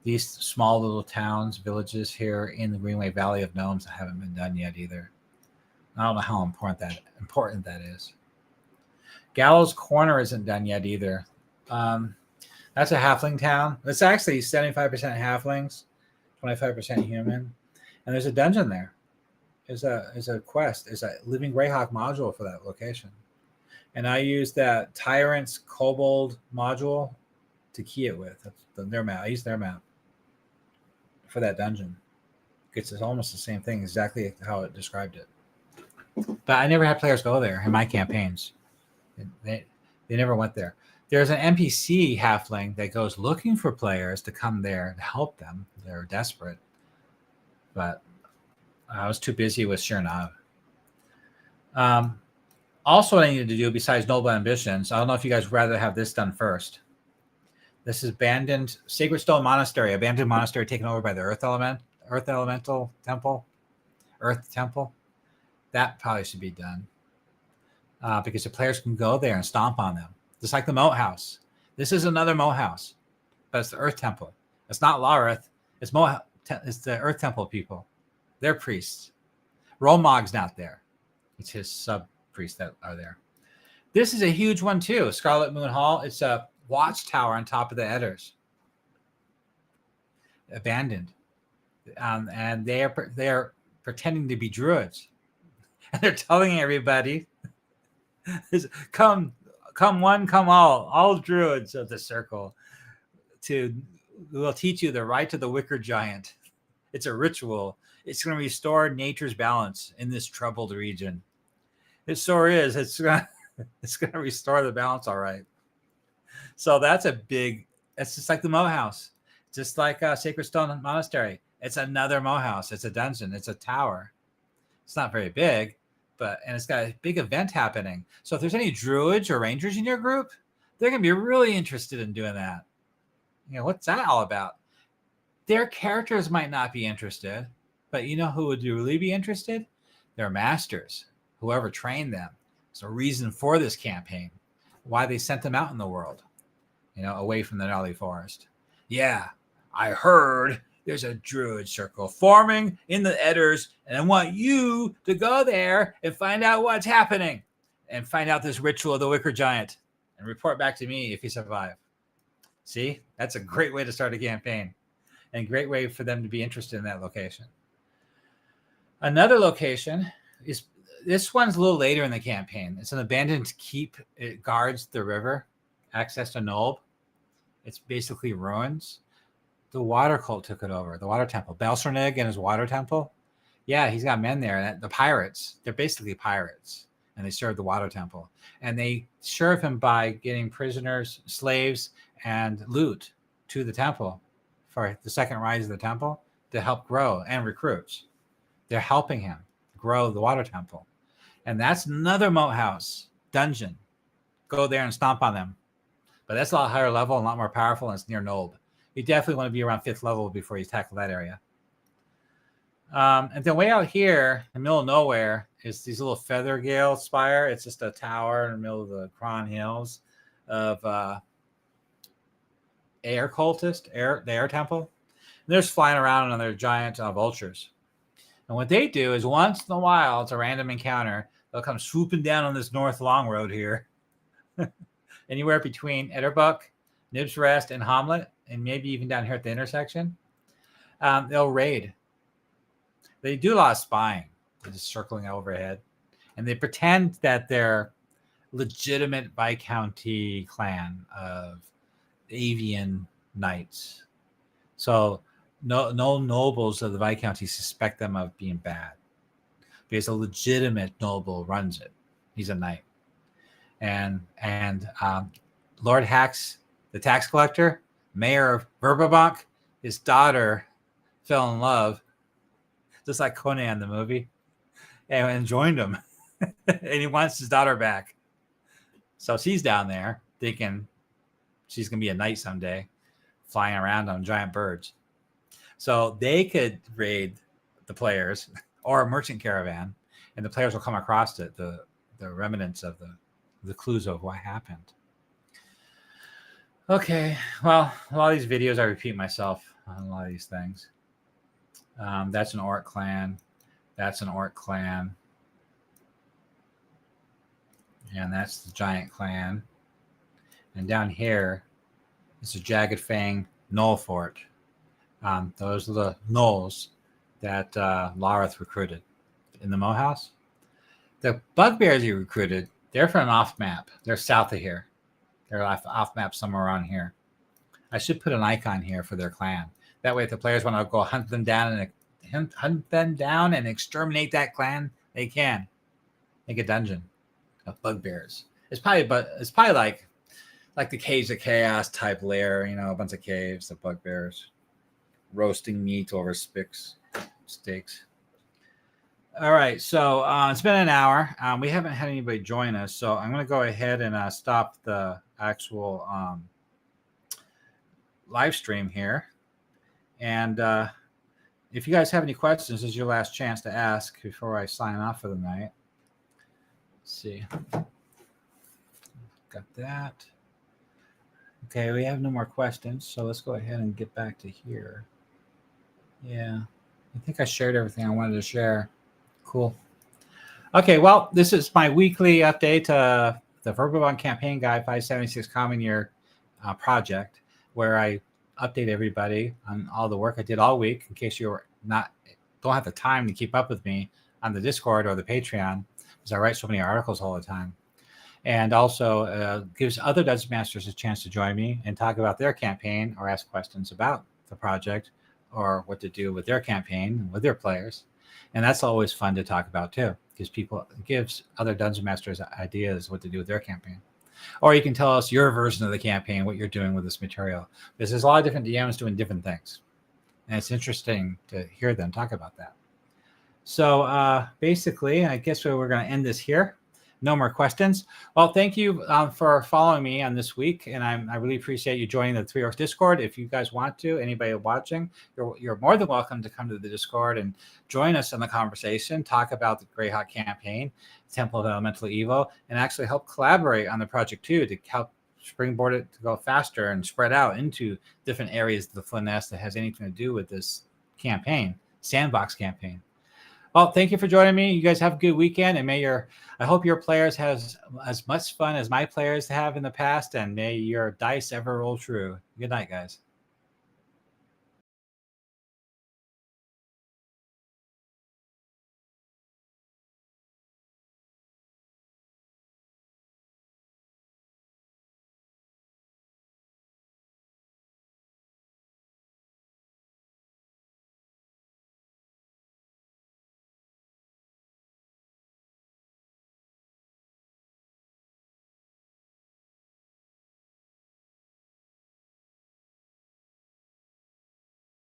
these small little towns, villages here in the Greenway Valley of Gnomes that haven't been done yet either. I don't know how important that is. Gallows Corner isn't done yet either. That's a halfling town. It's actually 75% halflings, 25% human, and there's a dungeon there. There's a quest. There's a Living Greyhawk module for that location, and I use that Tyrant's Kobold module to key it with. That's their map. I use their map for that dungeon. It's almost the same thing, exactly how it described it. But I never had players go there in my campaigns. They never went there. There's an NPC halfling that goes looking for players to come there to help them. They're desperate. But I was too busy with Shirnav. Also, what I needed to do besides Noble Ambitions, I don't know if you guys would rather have this done first. This is abandoned Sacred Stone Monastery, abandoned monastery taken over by the Earth Elemental Temple. Earth Temple. That probably should be done. Because the players can go there and stomp on them. Just like the Moat House. This is another Moat House. But it's the Earth Temple. It's not Lareth. It's the Earth Temple people. They're priests. Rolmog's not there. It's his sub-priests that are there. This is a huge one too. Scarlet Moon Hall. It's a watchtower on top of the Edders. Abandoned. And they are pretending to be druids. And they're telling everybody, come one, come all druids of the circle. We'll teach you the rite of the wicker giant. It's a ritual. It's going to restore nature's balance in this troubled region. It sure is. It's going to restore the balance, all right. So that's it's just like the Moat House. Just like Sacred Stone Monastery. It's another Moat House. It's a dungeon. It's a tower. It's not very big, and it's got a big event happening. So if there's any druids or rangers in your group, they're going to be really interested in doing that. What's that all about? Their characters might not be interested, but you know who would really be interested? Their masters, whoever trained them. It's a reason for this campaign, why they sent them out in the world, away from the gnarly forest. Yeah, I heard there's a druid circle forming in the Edders, and I want you to go there and find out what's happening and find out this ritual of the wicker giant and report back to me if you survive. See, that's a great way to start a campaign and a great way for them to be interested in that location. Another location is, this one's a little later in the campaign. It's an abandoned keep. It guards the river, access to Nolb. It's basically ruins. The water cult took it over, the water temple. Belsernig and his water temple. Yeah, he's got men there. The pirates, they're basically pirates, and they serve the water temple. And they serve him by getting prisoners, slaves, and loot to the temple for the second rise of the temple to help grow, and recruits. They're helping him grow the water temple. And that's another Moat House dungeon. Go there and stomp on them. But that's a lot higher level and a lot more powerful, and it's near Nolb. You definitely want to be around 5th level before you tackle that area. And then way out here, in the middle of nowhere, is these little Feathergale Spire. It's just a tower in the middle of the Cron Hills of air cultist, the air temple. And they're just flying around on their giant vultures. And what they do is once in a while, it's a random encounter, they'll come swooping down on this North Long Road here. Anywhere between Etterbuck, Nibs Rest, and Hamlet, and maybe even down here at the intersection. They'll raid. They do a lot of spying. They're just circling overhead. And they pretend that they're legitimate Viscounty clan of avian knights. So no nobles of the Viscounty suspect them of being bad, because a legitimate noble runs it. He's a knight. And Lord Hax, the tax collector, mayor of Verbobonc, his daughter fell in love, just like Conan the movie, and joined him. And he wants his daughter back. So she's down there thinking she's going to be a knight someday, flying around on giant birds. So they could raid the players or a merchant caravan, and the players will come across it, the remnants of the clues of what happened. Okay, well, a lot of these videos I repeat myself. on a lot of these things. That's an orc clan. That's an orc clan. And that's the giant clan. And down here is a Jagged Fang Gnoll Fort. Those are the gnolls that Lareth recruited in the Moe House. The bugbears you recruited, they're from off map. They're south of here. They're off map somewhere around here. I should put an icon here for their clan. That way, if the players want to go hunt them down and exterminate that clan, they can. Make a dungeon of bugbears. It's probably like the Caves of Chaos type lair. You know, a bunch of caves of bugbears, roasting meat over steaks. All right, so it's been an hour. We haven't had anybody join us, so I'm going to go ahead and stop the actual live stream here. And if you guys have any questions, this is your last chance to ask before I sign off for the night. Let's see. Got that. Okay, we have no more questions, so let's go ahead and get back to here. Yeah, I think I shared everything I wanted to share. Cool. Okay, well, this is my weekly update to the Verbobonc Campaign Guide 576 Common Year project, where I update everybody on all the work I did all week, in case you don't have the time to keep up with me on the Discord or the Patreon, because I write so many articles all the time. And also gives other Dungeon Masters a chance to join me and talk about their campaign or ask questions about the project or what to do with their campaign with their players. And that's always fun to talk about too, because it gives other Dungeon Masters ideas what to do with their campaign. Or you can tell us your version of the campaign, what you're doing with this material, because there's a lot of different DMs doing different things. And it's interesting to hear them talk about that. So basically, I guess we're going to end this here. No more questions. Well, thank you for following me on this week, and I really appreciate you joining the Three Orcs Discord. If you guys want to, anybody watching, you're more than welcome to come to the Discord and join us in the conversation, talk about the Greyhawk campaign, Temple of Elemental Evil, and actually help collaborate on the project too, to help springboard it to go faster and spread out into different areas of the Flynn-Ness that has anything to do with this campaign, sandbox campaign. Well, thank you for joining me. You guys have a good weekend, and I hope your players have as much fun as my players have in the past, and may your dice ever roll true. Good night, guys.